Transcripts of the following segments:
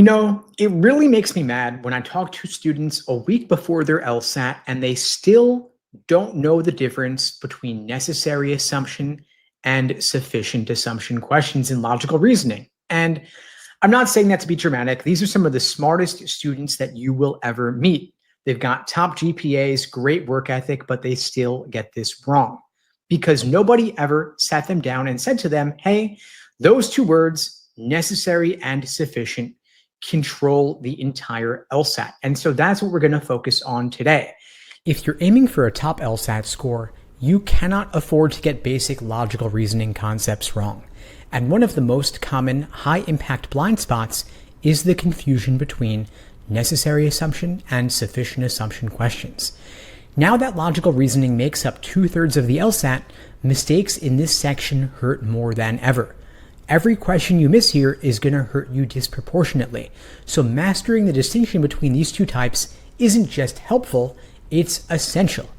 It really makes me mad when I talk to students a week before their LSAT and they still don't know the difference between necessary assumption and sufficient assumption questions in logical reasoning. And I'm not saying that to be dramatic. These are some of the smartest students that you will ever meet. They've got top GPAs, great work ethic, but they still get this wrong because nobody ever sat them down and said to them, hey, those two words, necessary and sufficient, control the entire LSAT. And so that's what we're going to focus on today. If you're aiming for a top LSAT score, you cannot afford to get basic logical reasoning concepts wrong. And one of the most common high-impact blind spots is the confusion between necessary assumption and sufficient assumption questions. Now that logical reasoning makes up 2/3 of the LSAT, mistakes in this section hurt more than ever. Every question you miss here is going to hurt you disproportionately. So mastering the distinction between these two types isn't just helpful, it's essential.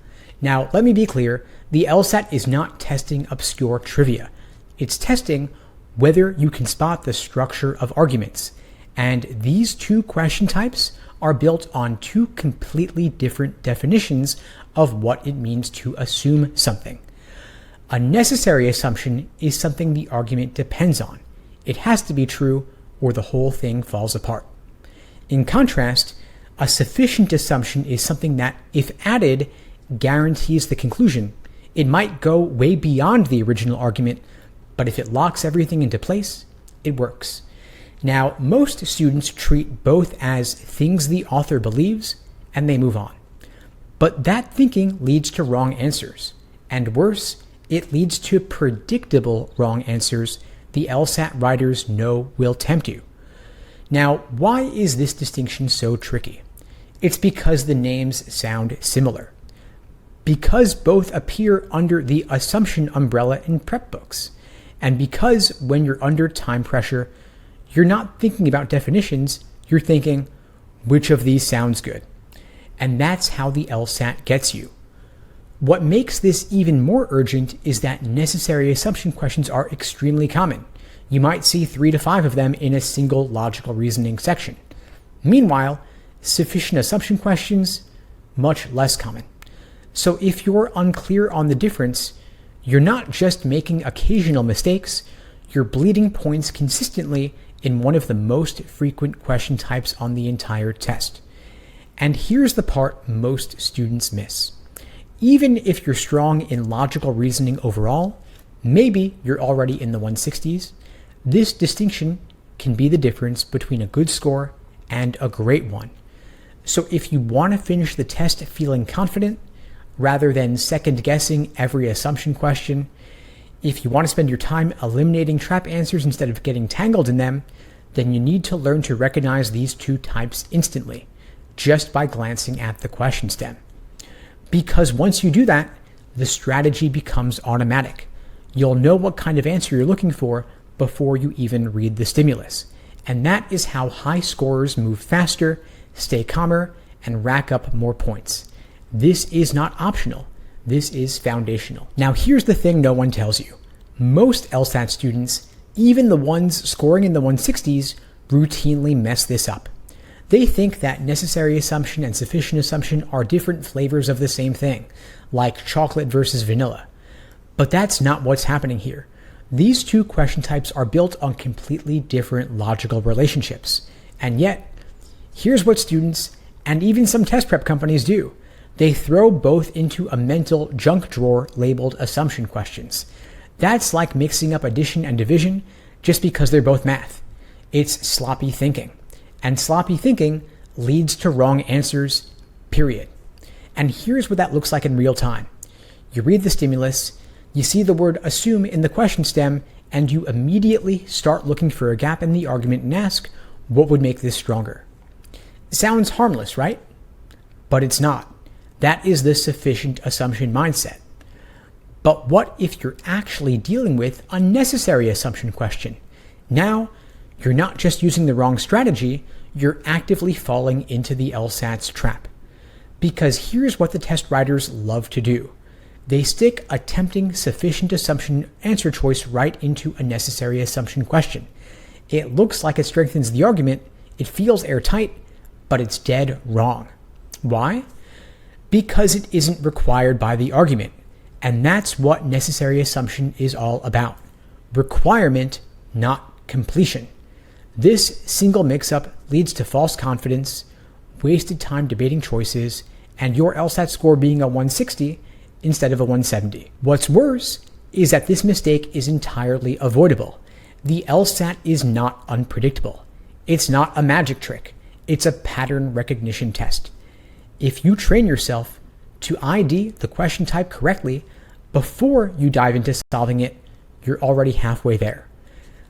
Now, let me be clear, the LSAT is not testing obscure trivia. It's testing whether you can spot the structure of arguments. And these two question types are built on two completely different definitions of what it means to assume something. A necessary assumption is something the argument depends on. It has to be true or the whole thing falls apart. In contrast, a sufficient assumption is something that, if added, guarantees the conclusion. It might go way beyond the original argument, but if it locks everything into place, it works. Now, most students treat both as things the author believes, and they move on. But that thinking leads to wrong answers. And worse, it leads to predictable wrong answers the LSAT writers know will tempt you. Now, why is this distinction so tricky? It's because the names sound similar. Because both appear under the assumption umbrella in prep books. And because when you're under time pressure, you're not thinking about definitions, you're thinking, which of these sounds good? And that's how the LSAT gets you. What makes this even more urgent is that necessary assumption questions are extremely common. You might see 3 to 5 of them in a single logical reasoning section. Meanwhile, sufficient assumption questions, much less common. So if you're unclear on the difference, you're not just making occasional mistakes, you're bleeding points consistently in one of the most frequent question types on the entire test. And here's the part most students miss. Even if you're strong in logical reasoning overall, maybe you're already in the 160s, this distinction can be the difference between a good score and a great one. So if you want to finish the test feeling confident, rather than second-guessing every assumption question, if you want to spend your time eliminating trap answers instead of getting tangled in them, then you need to learn to recognize these two types instantly, just by glancing at the question stem. Because once you do that, the strategy becomes automatic. You'll know what kind of answer you're looking for before you even read the stimulus. And that is how high scorers move faster, stay calmer, and rack up more points. This is not optional. This is foundational. Now, here's the thing no one tells you. Most LSAT students, even the ones scoring in the 160s, routinely mess this up. They think that necessary assumption and sufficient assumption are different flavors of the same thing, like chocolate versus vanilla. But that's not what's happening here. These two question types are built on completely different logical relationships. And yet, here's what students and even some test prep companies do. They throw both into a mental junk drawer labeled assumption questions. That's like mixing up addition and division just because they're both math. It's sloppy thinking. And sloppy thinking leads to wrong answers, period. And here's what that looks like in real time. You read the stimulus, you see the word assume in the question stem, and you immediately start looking for a gap in the argument and ask, what would make this stronger? Sounds harmless, right? But it's not. That is the sufficient assumption mindset. But what if you're actually dealing with a necessary assumption question? Now, you're not just using the wrong strategy, you're actively falling into the LSAT's trap. Because here's what the test writers love to do. They stick a tempting sufficient assumption answer choice right into a necessary assumption question. It looks like it strengthens the argument, It feels airtight, but it's dead wrong. Why? Because it isn't required by the argument. And that's what necessary assumption is all about. Requirement, not completion. This single mix-up leads to false confidence, wasted time debating choices, and your LSAT score being a 160 instead of a 170. What's worse is that this mistake is entirely avoidable. The LSAT is not unpredictable. It's not a magic trick. It's a pattern recognition test. If you train yourself to ID the question type correctly before you dive into solving it, you're already halfway there.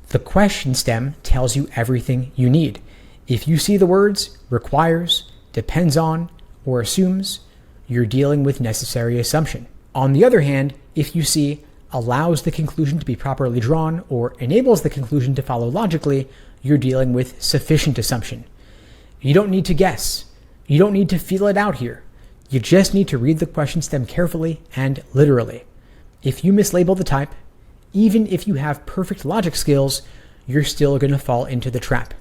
The question stem tells you everything you need. If you see the words requires, depends on, or assumes, you're dealing with necessary assumption. On the other hand, if you see allows the conclusion to be properly drawn or enables the conclusion to follow logically, you're dealing with sufficient assumption. You don't need to guess. You don't need to feel it out here. You just need to read the question stem carefully and literally. If you mislabel the type, even if you have perfect logic skills, you're still going to fall into the trap.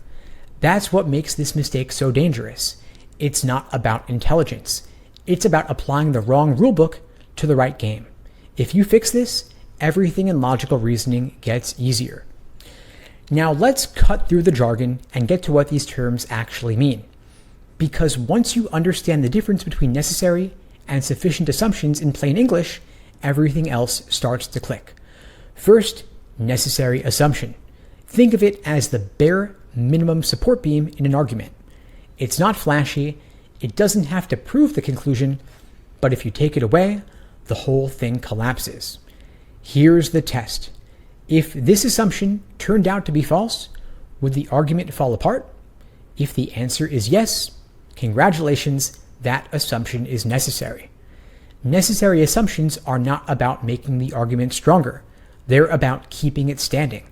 That's what makes this mistake so dangerous. It's not about intelligence. It's about applying the wrong rulebook to the right game. If you fix this, everything in logical reasoning gets easier. Now let's cut through the jargon and get to what these terms actually mean. Because once you understand the difference between necessary and sufficient assumptions in plain English, everything else starts to click. First, necessary assumption. Think of it as the bare minimum support beam in an argument. It's not flashy, it doesn't have to prove the conclusion, but if you take it away, the whole thing collapses. Here's the test. If this assumption turned out to be false, would the argument fall apart? If the answer is yes, congratulations, that assumption is necessary. Necessary assumptions are not about making the argument stronger. They're about keeping it standing.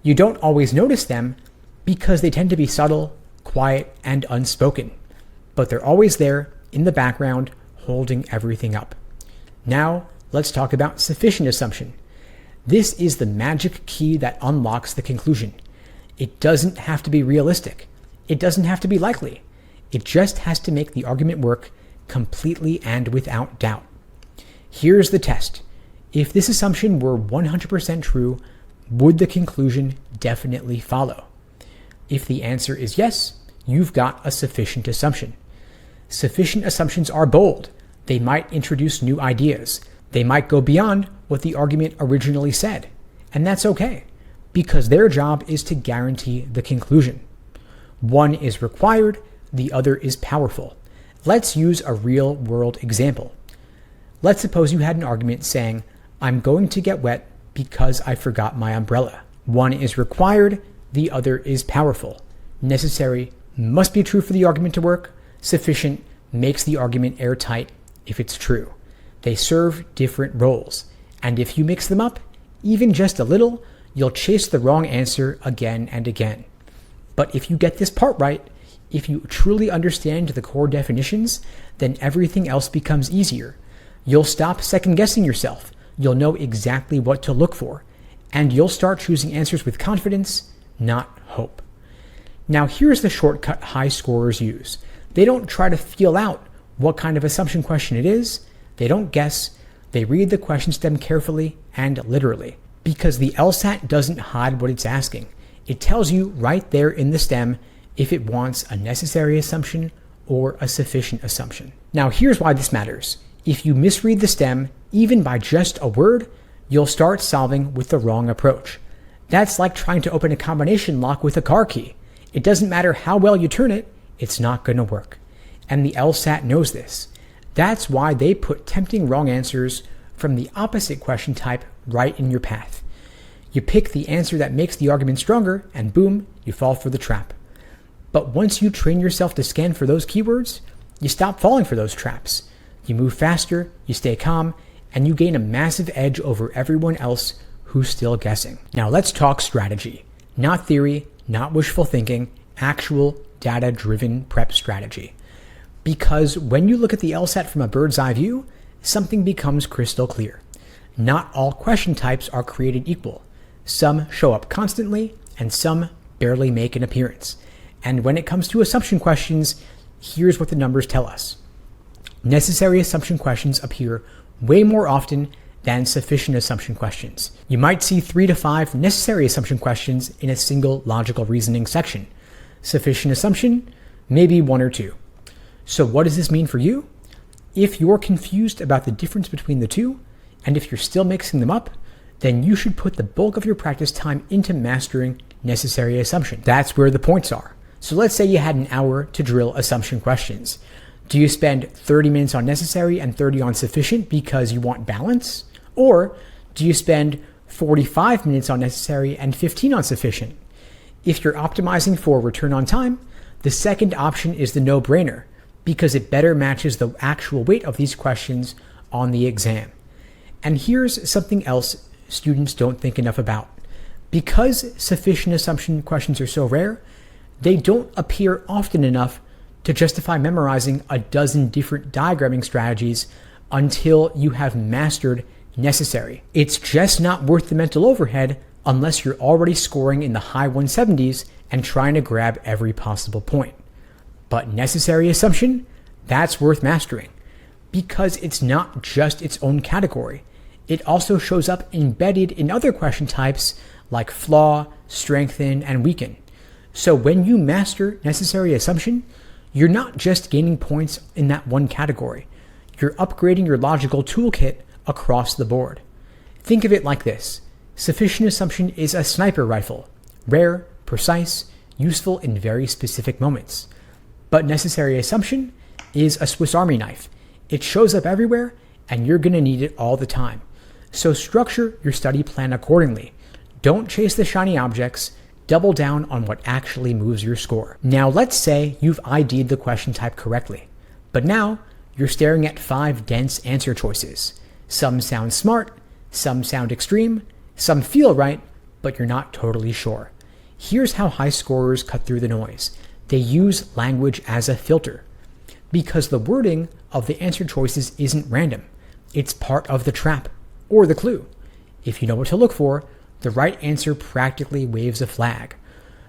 You don't always notice them because they tend to be subtle, quiet, and unspoken, but they're always there in the background holding everything up. Now, let's talk about sufficient assumption. This is the magic key that unlocks the conclusion. It doesn't have to be realistic. It doesn't have to be likely. It just has to make the argument work completely and without doubt. Here's the test. If this assumption were 100% true, would the conclusion definitely follow? If the answer is yes, you've got a sufficient assumption. Sufficient assumptions are bold. They might introduce new ideas. They might go beyond what the argument originally said. And that's okay, because their job is to guarantee the conclusion. One is required, the other is powerful. Let's use a real-world example. Let's suppose you had an argument saying, I'm going to get wet because I forgot my umbrella. One is required, the other is powerful. Necessary must be true for the argument to work. Sufficient makes the argument airtight if it's true. They serve different roles. And if you mix them up, even just a little, you'll chase the wrong answer again and again. But if you get this part right, if you truly understand the core definitions, then everything else becomes easier. You'll stop second-guessing yourself. You'll know exactly what to look for. And you'll start choosing answers with confidence, not hope. Now here's the shortcut high scorers use. They don't try to feel out what kind of assumption question it is. They don't guess. They read the question stem carefully and literally. Because the LSAT doesn't hide what it's asking. It tells you right there in the stem if it wants a necessary assumption or a sufficient assumption. Now here's why this matters. If you misread the stem, even by just a word, you'll start solving with the wrong approach. That's like trying to open a combination lock with a car key. It doesn't matter how well you turn it, it's not going to work. And the LSAT knows this. That's why they put tempting wrong answers from the opposite question type right in your path. You pick the answer that makes the argument stronger, and boom, you fall for the trap. But once you train yourself to scan for those keywords, you stop falling for those traps. You move faster, you stay calm, and you gain a massive edge over everyone else who's still guessing. Now let's talk strategy. Not theory, not wishful thinking, actual data-driven prep strategy. Because when you look at the LSAT from a bird's eye view, something becomes crystal clear. Not all question types are created equal. Some show up constantly, and some barely make an appearance. And when it comes to assumption questions, here's what the numbers tell us. Necessary assumption questions appear way more often than sufficient assumption questions. You might see 3 to 5 necessary assumption questions in a single logical reasoning section. Sufficient assumption, maybe 1 or 2. So what does this mean for you? If you're confused about the difference between the two, and if you're still mixing them up, then you should put the bulk of your practice time into mastering necessary assumption. That's where the points are. So let's say you had an hour to drill assumption questions. Do you spend 30 minutes on necessary and 30 on sufficient because you want balance? Or do you spend 45 minutes on necessary and 15 on sufficient? If you're optimizing for return on time, the second option is the no-brainer because it better matches the actual weight of these questions on the exam. And here's something else students don't think enough about. Because sufficient assumption questions are so rare, they don't appear often enough to justify memorizing a dozen different diagramming strategies until you have mastered necessary. It's just not worth the mental overhead unless you're already scoring in the high 170s and trying to grab every possible point. But necessary assumption, that's worth mastering because it's not just its own category. It also shows up embedded in other question types like flaw, strengthen, and weaken. So when you master necessary assumption, you're not just gaining points in that one category. You're upgrading your logical toolkit across the board. Think of it like this. Sufficient assumption is a sniper rifle, rare, precise, useful in very specific moments. But necessary assumption is a Swiss Army knife. It shows up everywhere and you're going to need it all the time. So structure your study plan accordingly. Don't chase the shiny objects. Double down on what actually moves your score. Now let's say you've ID'd the question type correctly, but now you're staring at 5 dense answer choices. Some sound smart, some sound extreme, some feel right, but you're not totally sure. Here's how high scorers cut through the noise. They use language as a filter. Because the wording of the answer choices isn't random. It's part of the trap, or the clue. If you know what to look for, the right answer practically waves a flag.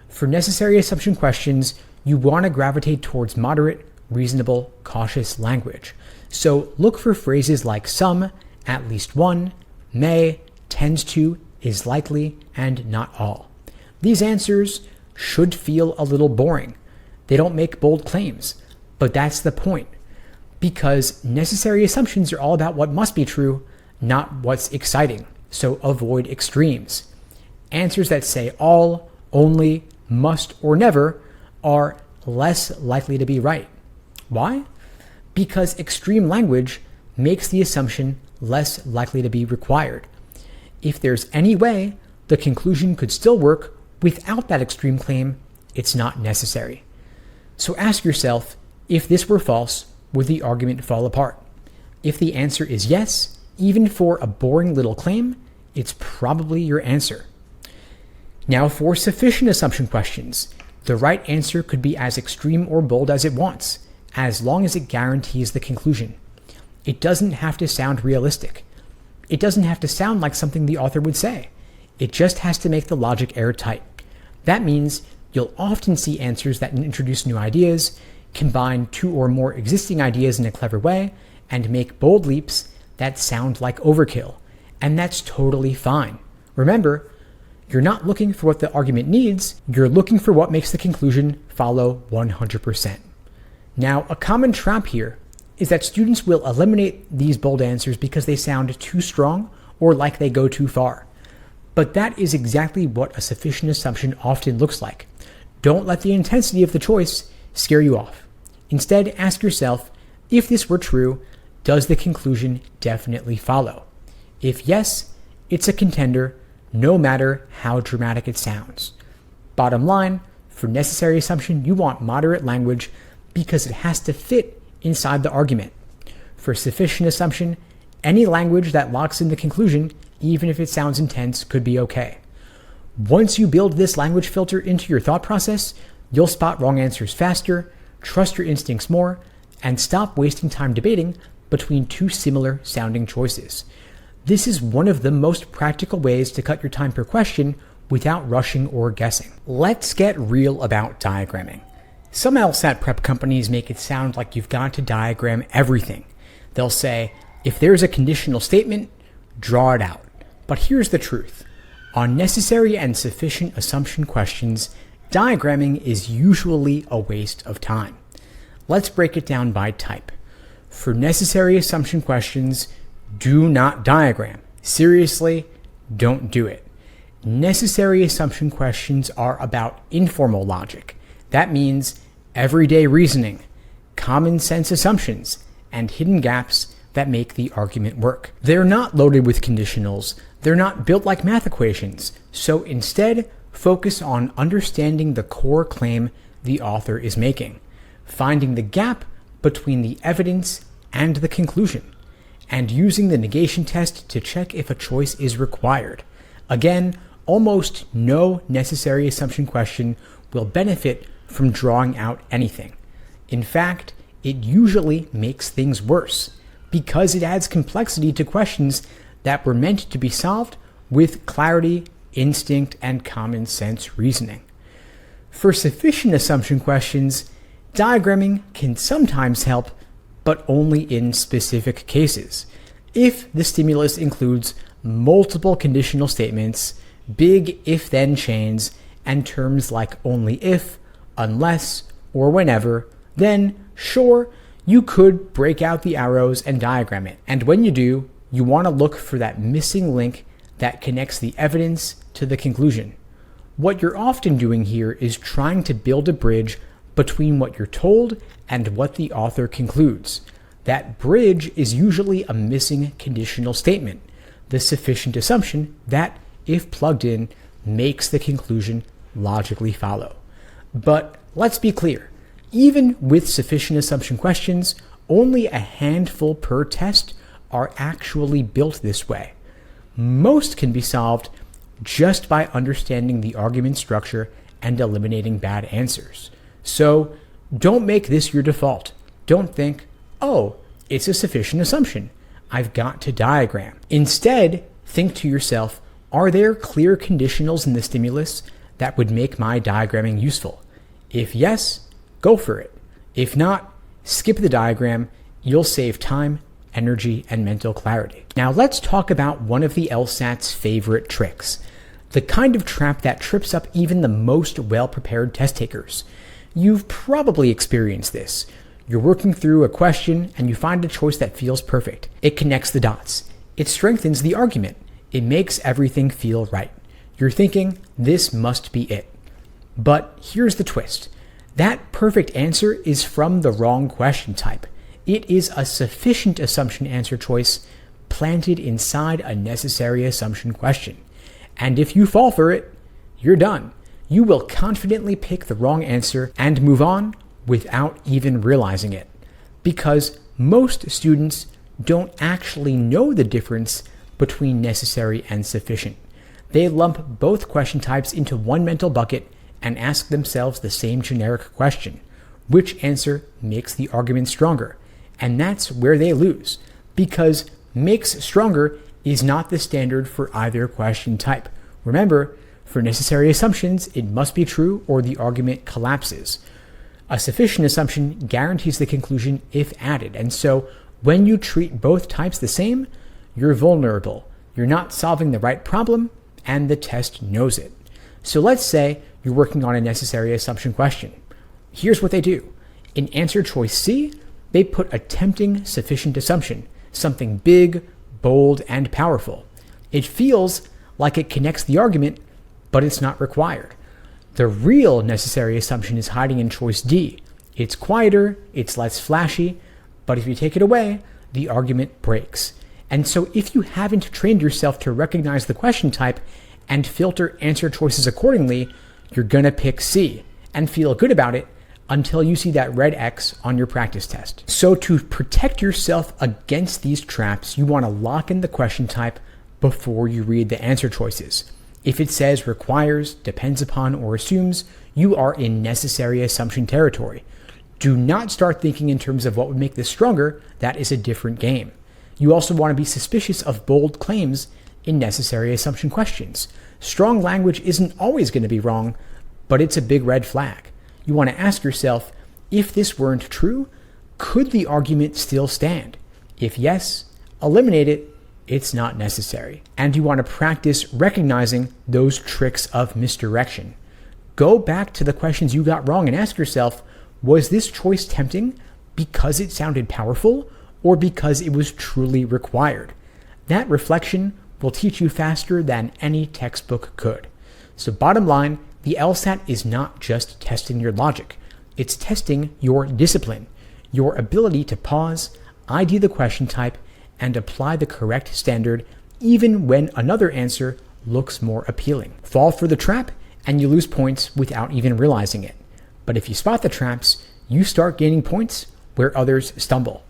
For necessary assumption questions, you want to gravitate towards moderate, reasonable, cautious language. So look for phrases like some, at least one, may, tends to, is likely, and not all. These answers should feel a little boring. They don't make bold claims, but that's the point. Because necessary assumptions are all about what must be true, not what's exciting. So avoid extremes. Answers that say all, only, must, or never are less likely to be right. Why? Because extreme language makes the assumption less likely to be required. If there's any way the conclusion could still work without that extreme claim, it's not necessary. So ask yourself, if this were false, would the argument fall apart? If the answer is yes, even for a boring little claim, it's probably your answer. Now for sufficient assumption questions, the right answer could be as extreme or bold as it wants, as long as it guarantees the conclusion. It doesn't have to sound realistic. It doesn't have to sound like something the author would say. It just has to make the logic airtight. That means you'll often see answers that introduce new ideas, combine 2 or more existing ideas in a clever way, and make bold leaps that sound like overkill. And that's totally fine. Remember, you're not looking for what the argument needs, you're looking for what makes the conclusion follow 100%. Now, a common trap here is that students will eliminate these bold answers because they sound too strong or like they go too far. But that is exactly what a sufficient assumption often looks like. Don't let the intensity of the choice scare you off. Instead, ask yourself, if this were true, does the conclusion definitely follow? If yes, it's a contender, no matter how dramatic it sounds. Bottom line, for necessary assumption, you want moderate language because it has to fit inside the argument. For sufficient assumption, any language that locks in the conclusion, even if it sounds intense, could be okay. Once you build this language filter into your thought process, you'll spot wrong answers faster, trust your instincts more, and stop wasting time debating between 2 similar sounding choices. This is one of the most practical ways to cut your time per question without rushing or guessing. Let's get real about diagramming. Some LSAT prep companies make it sound like you've got to diagram everything. They'll say, if there's a conditional statement, draw it out. But here's the truth. On necessary and sufficient assumption questions, diagramming is usually a waste of time. Let's break it down by type. For necessary assumption questions, do not diagram. Seriously, don't do it. Necessary assumption questions are about informal logic. That means everyday reasoning, common sense assumptions, and hidden gaps that make the argument work. They're not loaded with conditionals. They're not built like math equations. So instead, focus on understanding the core claim the author is making, finding the gap between the evidence and the conclusion, and using the negation test to check if a choice is required. Again, almost no necessary assumption question will benefit from drawing out anything. In fact, it usually makes things worse because it adds complexity to questions that were meant to be solved with clarity, instinct, and common sense reasoning. For sufficient assumption questions, diagramming can sometimes help, but only in specific cases. If the stimulus includes multiple conditional statements, big if-then chains, and terms like only if, unless, or whenever, then sure, you could break out the arrows and diagram it. And when you do, you want to look for that missing link that connects the evidence to the conclusion. What you're often doing here is trying to build a bridge between what you're told and what the author concludes. That bridge is usually a missing conditional statement, the sufficient assumption that, if plugged in, makes the conclusion logically follow. But let's be clear, even with sufficient assumption questions, only a handful per test are actually built this way. Most can be solved just by understanding the argument structure and eliminating bad answers. So don't make this your default. Don't think, oh, it's a sufficient assumption. I've got to diagram. Instead, think to yourself, are there clear conditionals in the stimulus that would make my diagramming useful? If yes, go for it. If not, skip the diagram. You'll save time, energy, and mental clarity. Now let's talk about one of the LSAT's favorite tricks, the kind of trap that trips up even the most well-prepared test takers. You've probably experienced this. You're working through a question and you find a choice that feels perfect. It connects the dots. It strengthens the argument. It makes everything feel right. You're thinking, this must be it. But here's the twist. That perfect answer is from the wrong question type. It is a sufficient assumption answer choice planted inside a necessary assumption question. And if you fall for it, you're done. You will confidently pick the wrong answer and move on without even realizing it. Because most students don't actually know the difference between necessary and sufficient. They lump both question types into one mental bucket and ask themselves the same generic question. Which answer makes the argument stronger? And that's where they lose, because makes stronger is not the standard for either question type. Remember, for necessary assumptions, it must be true or the argument collapses. A sufficient assumption guarantees the conclusion if added, and so when you treat both types the same, you're vulnerable. You're not solving the right problem, and the test knows it. So let's say you're working on a necessary assumption question. Here's what they do. In answer choice C, they put a tempting sufficient assumption, something big, bold, and powerful. It feels like it connects the argument, but it's not required. The real necessary assumption is hiding in choice D. It's quieter, it's less flashy, but if you take it away, the argument breaks. And so if you haven't trained yourself to recognize the question type and filter answer choices accordingly, you're gonna pick C and feel good about it until you see that red X on your practice test. So to protect yourself against these traps, you wanna lock in the question type before you read the answer choices. If it says requires, depends upon, or assumes, you are in necessary assumption territory. Do not start thinking in terms of what would make this stronger. That is a different game. You also want to be suspicious of bold claims in necessary assumption questions. Strong language isn't always going to be wrong, but it's a big red flag. You want to ask yourself, if this weren't true, could the argument still stand? If yes, eliminate it. It's not necessary. And you want to practice recognizing those tricks of misdirection. Go back to the questions you got wrong and ask yourself, was this choice tempting because it sounded powerful or because it was truly required? That reflection will teach you faster than any textbook could. So bottom line, the LSAT is not just testing your logic. It's testing your discipline, your ability to pause, ID the question type, and apply the correct standard even when another answer looks more appealing. Fall for the trap and you lose points without even realizing it. But if you spot the traps, you start gaining points where others stumble,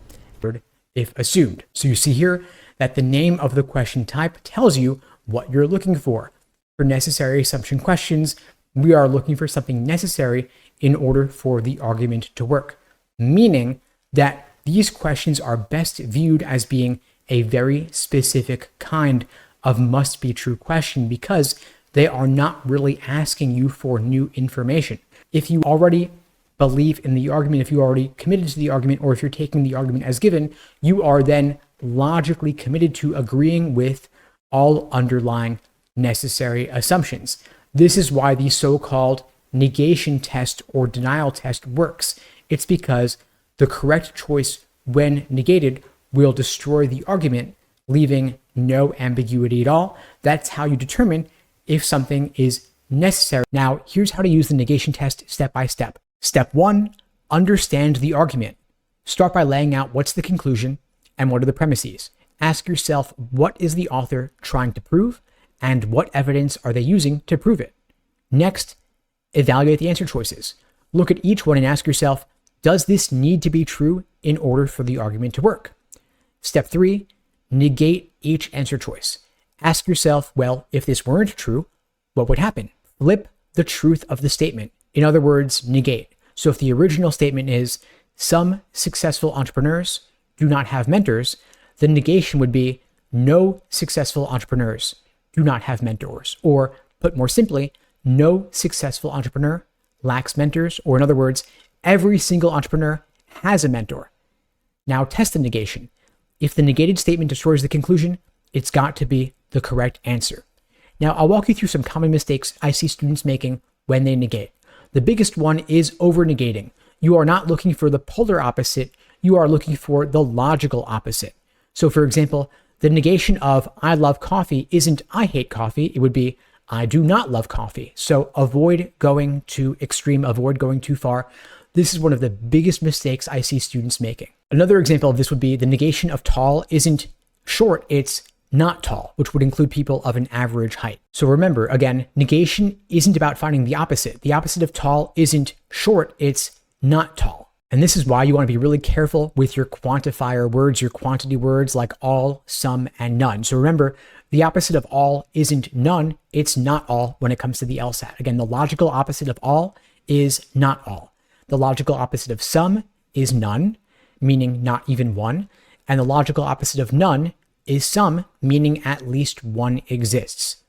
if assumed. So you see here that the name of the question type tells you what you're looking for. For necessary assumption questions, we are looking for something necessary in order for the argument to work, meaning that these questions are best viewed as being a very specific kind of must-be-true question because they are not really asking you for new information. If you already believe in the argument, if you already committed to the argument, or if you're taking the argument as given, you are then logically committed to agreeing with all underlying necessary assumptions. This is why the so-called negation test or denial test works. It's because the correct choice when negated will destroy the argument, leaving no ambiguity at all. That's how you determine if something is necessary. Now, here's how to use the negation test step by step. Step 1, understand the argument. Start by laying out what's the conclusion and what are the premises. Ask yourself, what is the author trying to prove and what evidence are they using to prove it? Next, evaluate the answer choices. Look at each one and ask yourself, does this need to be true in order for the argument to work? Step 3, negate each answer choice. Ask yourself, well, if this weren't true, what would happen? Flip the truth of the statement. In other words, negate. So if the original statement is, some successful entrepreneurs do not have mentors, the negation would be, no successful entrepreneurs do not have mentors. Or put more simply, no successful entrepreneur lacks mentors. Or in other words, every single entrepreneur has a mentor. Now test the negation. If the negated statement destroys the conclusion, it's got to be the correct answer. Now I'll walk you through some common mistakes I see students making when they negate. The biggest one is over-negating. You are not looking for the polar opposite, you are looking for the logical opposite. So for example, the negation of I love coffee isn't I hate coffee, it would be I do not love coffee. So avoid going too extreme, avoid going too far. This is one of the biggest mistakes I see students making. Another example of this would be the negation of tall isn't short, it's not tall, which would include people of an average height. So remember, again, negation isn't about finding the opposite. The opposite of tall isn't short, it's not tall. And this is why you want to be really careful with your quantifier words, your quantity words like all, some, and none. So remember, the opposite of all isn't none, it's not all when it comes to the LSAT. Again, the logical opposite of all is not all. The logical opposite of some is none, meaning not even one. And the logical opposite of none is some, meaning at least one exists.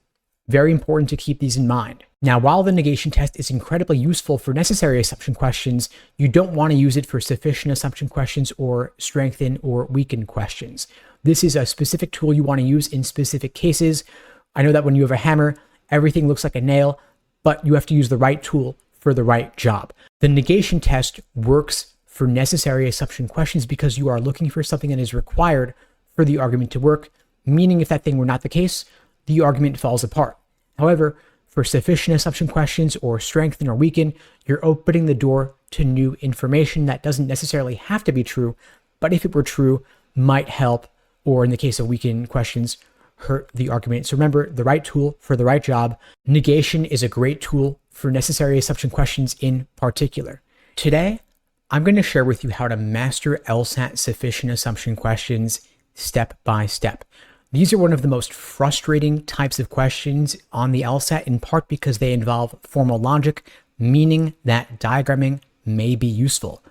Very important to keep these in mind. Now, while the negation test is incredibly useful for necessary assumption questions, you don't want to use it for sufficient assumption questions or strengthen or weaken questions. This is a specific tool you want to use in specific cases. I know that when you have a hammer, everything looks like a nail, but you have to use the right tool for the right job. The negation test works for necessary assumption questions because you are looking for something that is required for the argument to work, meaning if that thing were not the case, the argument falls apart. However, for sufficient assumption questions or strengthen or weaken, you're opening the door to new information that doesn't necessarily have to be true, but if it were true, might help, or in the case of weaken questions, hurt the argument. So remember, the right tool for the right job. Negation is a great tool for necessary assumption questions in particular. Today, I'm going to share with you how to master LSAT sufficient assumption questions step by step. These are one of the most frustrating types of questions on the LSAT, in part because they involve formal logic, meaning that diagramming may be useful.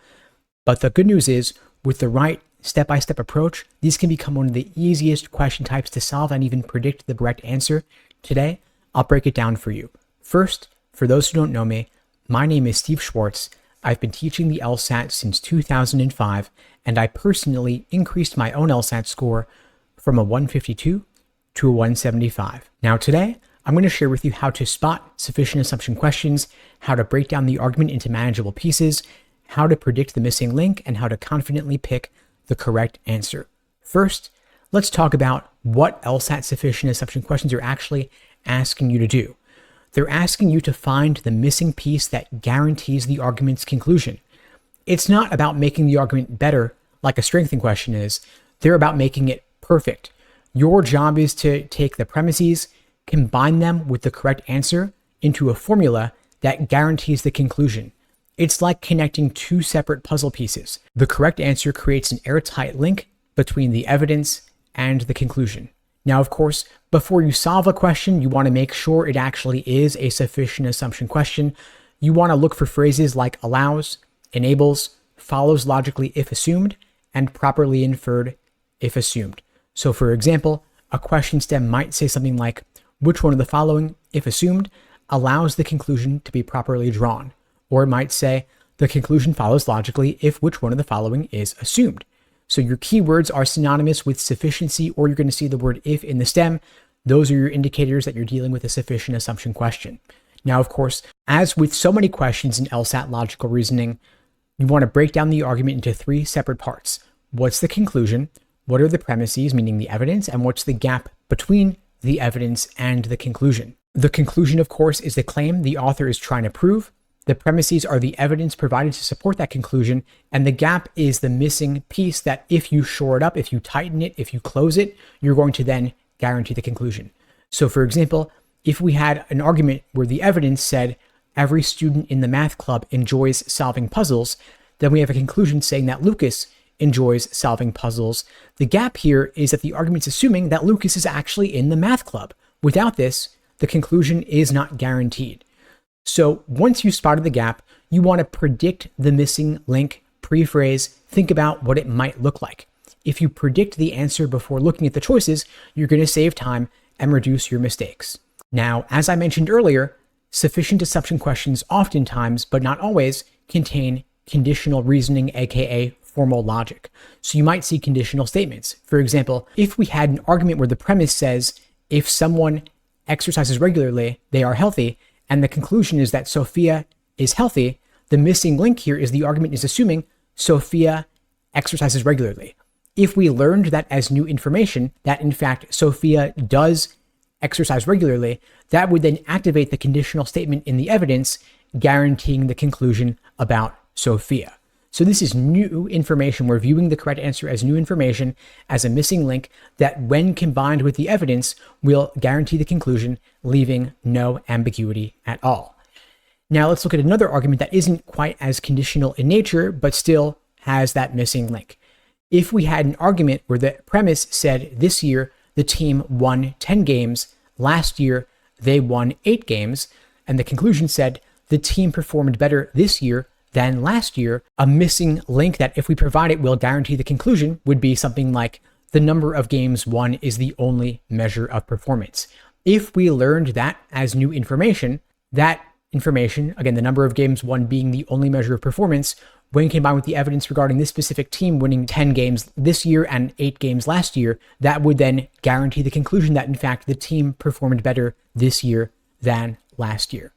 But the good news is, with the right step-by-step approach, these can become one of the easiest question types to solve and even predict the correct answer. Today, I'll break it down for you. First, for those who don't know me, my name is Steve Schwartz. I've been teaching the LSAT since 2005, and I personally increased my own LSAT score from a 152 to a 175. Now today, I'm going to share with you how to spot sufficient assumption questions, how to break down the argument into manageable pieces, how to predict the missing link, and how to confidently pick the correct answer. First, let's talk about what LSAT sufficient assumption questions are actually asking you to do. They're asking you to find the missing piece that guarantees the argument's conclusion. It's not about making the argument better like a strengthening question is. They're about making it perfect. Your job is to take the premises, combine them with the correct answer into a formula that guarantees the conclusion. It's like connecting two separate puzzle pieces. The correct answer creates an airtight link between the evidence and the conclusion. Now, of course, before you solve a question, you want to make sure it actually is a sufficient assumption question. You want to look for phrases like allows, enables, follows logically if assumed, and properly inferred if assumed. So for example, a question stem might say something like, which one of the following, if assumed, allows the conclusion to be properly drawn? Or it might say, the conclusion follows logically if which one of the following is assumed. So your keywords are synonymous with sufficiency, or you're going to see the word if in the stem. Those are your indicators that you're dealing with a sufficient assumption question. Now, of course, as with so many questions in LSAT logical reasoning, you want to break down the argument into three separate parts. What's the conclusion? What are the premises, meaning the evidence? And what's the gap between the evidence and the conclusion? The conclusion, of course, is the claim the author is trying to prove. The premises are the evidence provided to support that conclusion, and the gap is the missing piece that if you shore it up, if you tighten it, if you close it, you're going to then guarantee the conclusion. So for example, if we had an argument where the evidence said every student in the math club enjoys solving puzzles, then we have a conclusion saying that Lucas enjoys solving puzzles. The gap here is that the argument's assuming that Lucas is actually in the math club. Without this, the conclusion is not guaranteed. So once you spotted the gap, you want to predict the missing link, pre-phrase, think about what it might look like. If you predict the answer before looking at the choices, you're going to save time and reduce your mistakes. Now, as I mentioned earlier, sufficient assumption questions oftentimes, but not always, contain conditional reasoning, aka formal logic. So you might see conditional statements. For example, if we had an argument where the premise says, if someone exercises regularly, they are healthy, and the conclusion is that Sophia is healthy, the missing link here is the argument is assuming Sophia exercises regularly. If we learned that as new information, that in fact Sophia does exercise regularly, that would then activate the conditional statement in the evidence, guaranteeing the conclusion about Sophia. So this is new information. We're viewing the correct answer as new information, as a missing link that when combined with the evidence will guarantee the conclusion, leaving no ambiguity at all. Now let's look at another argument that isn't quite as conditional in nature, but still has that missing link. If we had an argument where the premise said this year the team won 10 games, last year they won 8 games, and the conclusion said the team performed better this year than last year, a missing link that if we provide it will guarantee the conclusion would be something like the number of games won is the only measure of performance. If we learned that as new information, that information, again, the number of games won being the only measure of performance, when combined with the evidence regarding this specific team winning 10 games this year and 8 games last year, that would then guarantee the conclusion that in fact the team performed better this year than last year.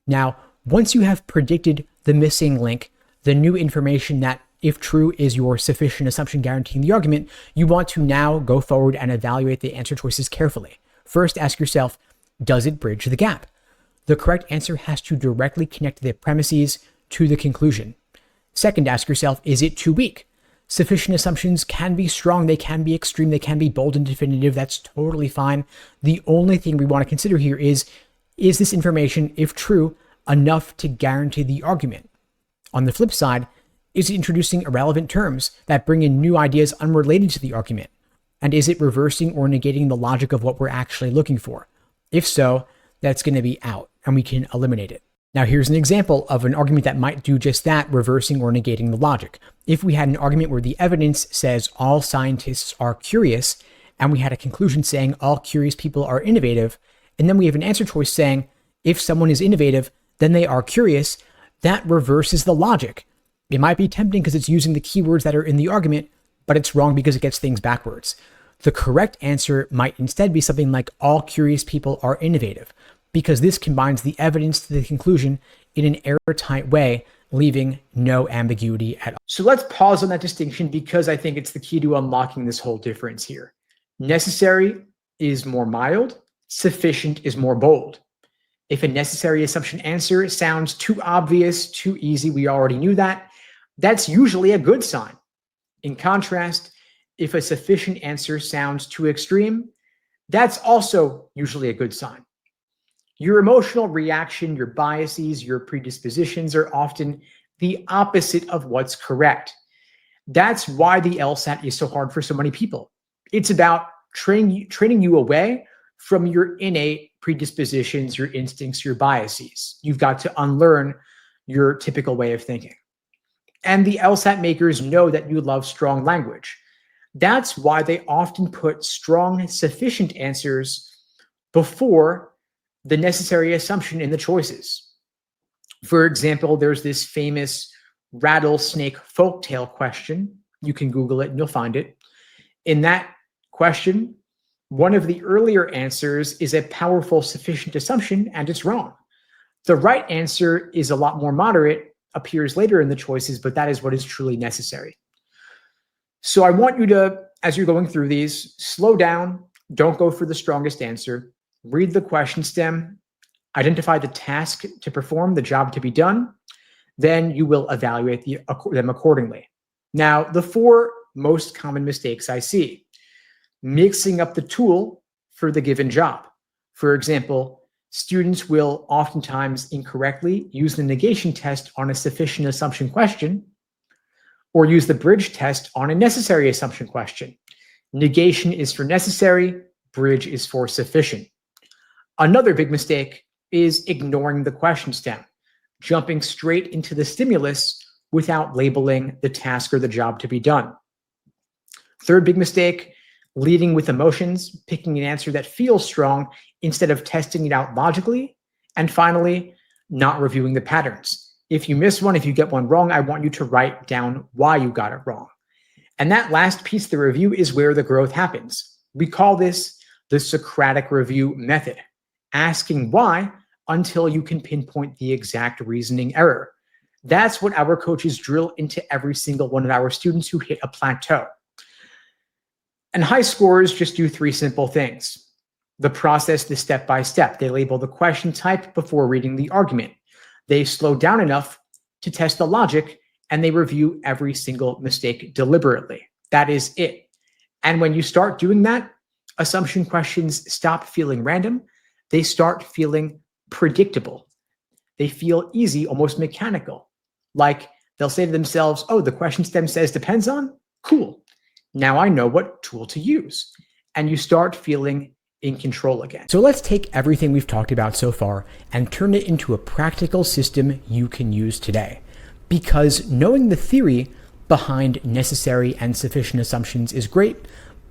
Now, once you have predicted the missing link, the new information that, if true, is your sufficient assumption guaranteeing the argument, you want to now go forward and evaluate the answer choices carefully. First, ask yourself, does it bridge the gap? The correct answer has to directly connect the premises to the conclusion. Second, ask yourself, is it too weak? Sufficient assumptions can be strong, they can be extreme, they can be bold and definitive. That's totally fine. The only thing we want to consider here is this information, if true, enough to guarantee the argument? On the flip side, is it introducing irrelevant terms that bring in new ideas unrelated to the argument? And is it reversing or negating the logic of what we're actually looking for? If so, that's going to be out and we can eliminate it. Now, here's an example of an argument that might do just that, reversing or negating the logic. If we had an argument where the evidence says all scientists are curious, and we had a conclusion saying all curious people are innovative, and then we have an answer choice saying if someone is innovative, then they are curious, that reverses the logic. It might be tempting because it's using the keywords that are in the argument, but it's wrong because it gets things backwards. The correct answer might instead be something like all curious people are innovative, because this combines the evidence to the conclusion in an airtight way, leaving no ambiguity at all. So let's pause on that distinction because I think it's the key to unlocking this whole difference here. Necessary is more mild, sufficient is more bold. If a necessary assumption answer sounds too obvious, too easy, we already knew that, that's usually a good sign. In contrast, if a sufficient answer sounds too extreme, that's also usually a good sign. Your emotional reaction, your biases, your predispositions are often the opposite of what's correct. That's why the LSAT is so hard for so many people. It's about training you away from your innate predispositions, your instincts, your biases. You've got to unlearn your typical way of thinking. And the LSAT makers know that you love strong language. That's why they often put strong, sufficient answers before the necessary assumption in the choices. For example, there's this famous rattlesnake folktale question. You can Google it and you'll find it. In that question, one of the earlier answers is a powerful, sufficient assumption, and it's wrong. The right answer is a lot more moderate, appears later in the choices, but that is what is truly necessary. So I want you to, as you're going through these, slow down, don't go for the strongest answer, read the question stem, identify the task to perform, the job to be done, then you will evaluate them accordingly. Now, the four most common mistakes I see: mixing up the tool for the given job. For example, students will oftentimes incorrectly use the negation test on a sufficient assumption question, or use the bridge test on a necessary assumption question. Negation is for necessary, bridge is for sufficient. Another big mistake is ignoring the question stem, jumping straight into the stimulus without labeling the task or the job to be done. Third big mistake, leading with emotions, picking an answer that feels strong instead of testing it out logically. And finally, not reviewing the patterns. If you miss one, if you get one wrong, I want you to write down why you got it wrong. And that last piece, the review, is where the growth happens. We call this the Socratic review method, asking why until you can pinpoint the exact reasoning error. That's what our coaches drill into every single one of our students who hit a plateau. And high scorers just do three simple things. The process, the step-by-step. They label the question type before reading the argument. They slow down enough to test the logic, and they review every single mistake deliberately. That is it. And when you start doing that, assumption questions stop feeling random. They start feeling predictable. They feel easy, almost mechanical. Like they'll say to themselves, oh, the question stem says depends on? Cool. Now I know what tool to use. And you start feeling in control again. So let's take everything we've talked about so far and turn it into a practical system you can use today. Because knowing the theory behind necessary and sufficient assumptions is great,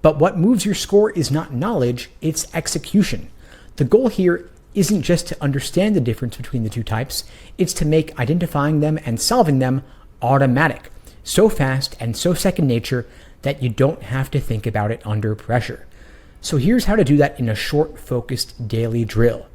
but what moves your score is not knowledge, it's execution. The goal here isn't just to understand the difference between the two types, it's to make identifying them and solving them automatic, so fast and so second nature that you don't have to think about it under pressure. So here's how to do that in a short, focused daily drill.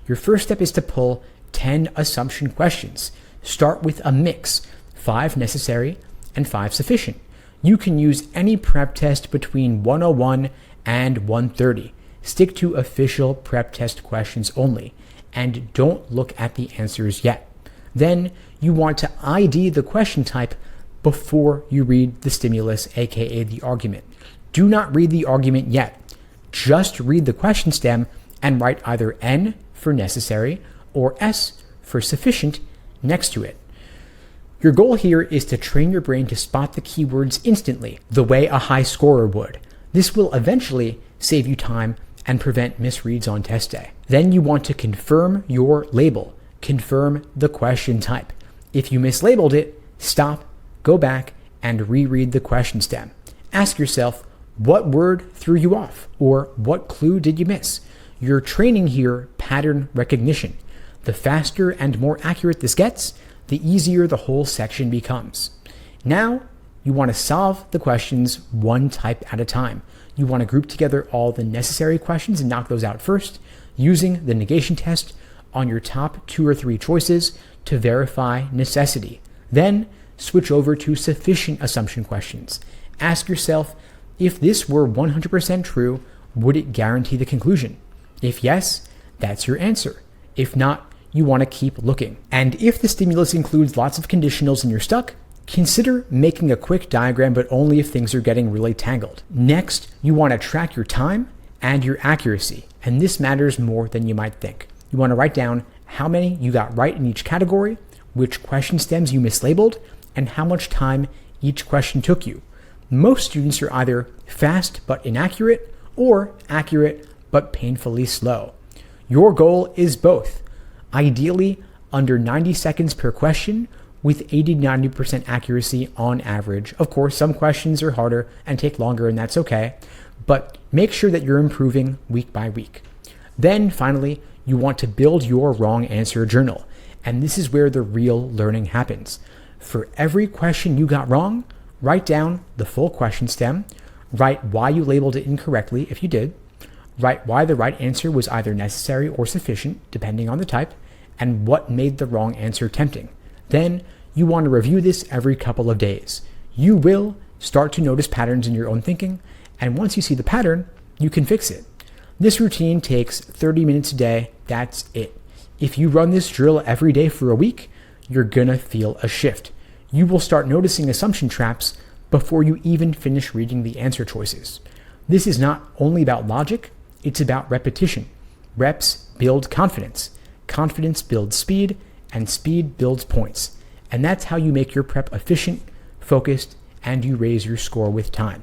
Your first step is to pull 10 assumption questions. Start with a mix, 5 necessary and 5 sufficient. You can use any prep test between 101 and 130. Stick to official prep test questions only, and don't look at the answers yet. Then you want to ID the question type before you read the stimulus, aka the argument. Do not read the argument yet. Just read the question stem and write either N for necessary or S for sufficient next to it. Your goal here is to train your brain to spot the keywords instantly, the way a high scorer would. This will eventually save you time and prevent misreads on test day. Then you want to confirm your label. confirm the question type. If you mislabeled it, stop, go back, and reread the question stem. Ask yourself, what word threw you off? Or what clue did you miss? You're training here pattern recognition. The faster and more accurate this gets, the easier the whole section becomes. Now, you want to solve the questions one type at a time. You want to group together all the necessary questions and knock those out first, using the negation test on your top 2 or 3 choices to verify necessity. Then, switch over to sufficient assumption questions. Ask yourself, if this were 100% true, would it guarantee the conclusion? If yes, that's your answer. If not, you want to keep looking. And if the stimulus includes lots of conditionals and you're stuck, consider making a quick diagram, but only if things are getting really tangled. Next, you want to track your time and your accuracy, and this matters more than you might think. You want to write down how many you got right in each category, which question stems you mislabeled, and how much time each question took you. Most students are either fast but inaccurate, or accurate but painfully slow. Your goal is both. Ideally, under 90 seconds per question, with 80-90% accuracy on average. Of course, some questions are harder and take longer, and that's okay, but make sure that you're improving week by week. Then finally, you want to build your wrong answer journal, and this is where the real learning happens. For every question you got wrong, write down the full question stem, write why you labeled it incorrectly if you did, write why the right answer was either necessary or sufficient, depending on the type, and what made the wrong answer tempting. Then you want to review this every couple of days. You will start to notice patterns in your own thinking, and once you see the pattern, you can fix it. This routine takes 30 minutes a day. That's it. If you run this drill every day for a week, you're gonna feel a shift. You will start noticing assumption traps before you even finish reading the answer choices. This is not only about logic, it's about repetition. Reps build confidence. Confidence builds speed, and speed builds points. And that's how you make your prep efficient, focused, and you raise your score with time.